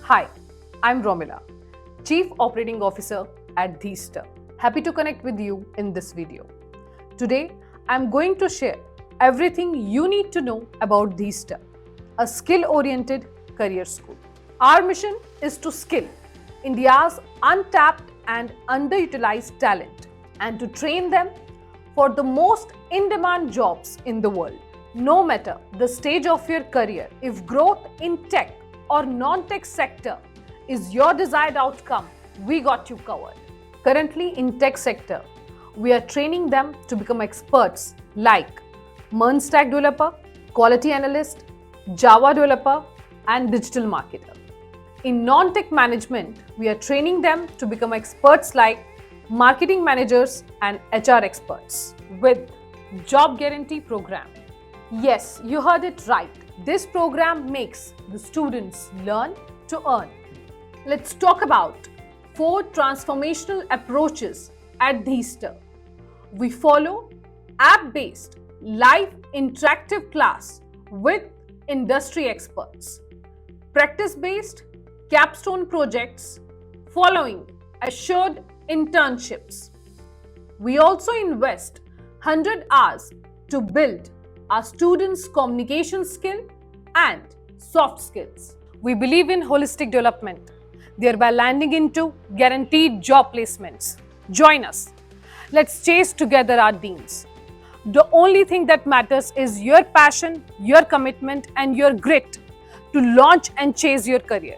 Hi, I'm Romila, Chief Operating Officer at Dhister. Happy to connect with you in this video. Today, I'm going to share everything you need to know about Dhister, a skill-oriented career school. Our mission is to skill India's untapped and underutilized talent and to train them for the most in-demand jobs in the world. No matter the stage of your career, if growth in tech or non-tech sector is your desired outcome, we got you covered. Currently in tech sector, we are training them to become experts like MERN stack developer, quality analyst, Java developer, and digital marketer. In non-tech management, we are training them to become experts like marketing managers and HR experts with job guarantee program. Yes, you heard it right. This program makes the students learn to earn. Let's talk about 4 transformational approaches at Dhister. We follow app-based live interactive class with industry experts, practice-based capstone projects following assured internships. We also invest 100 hours to build our students' communication skill and soft skills. We believe in holistic development, thereby landing into guaranteed job placements. Join us. Let's chase together our dreams. The only thing that matters is your passion, your commitment, and your grit to launch and chase your career.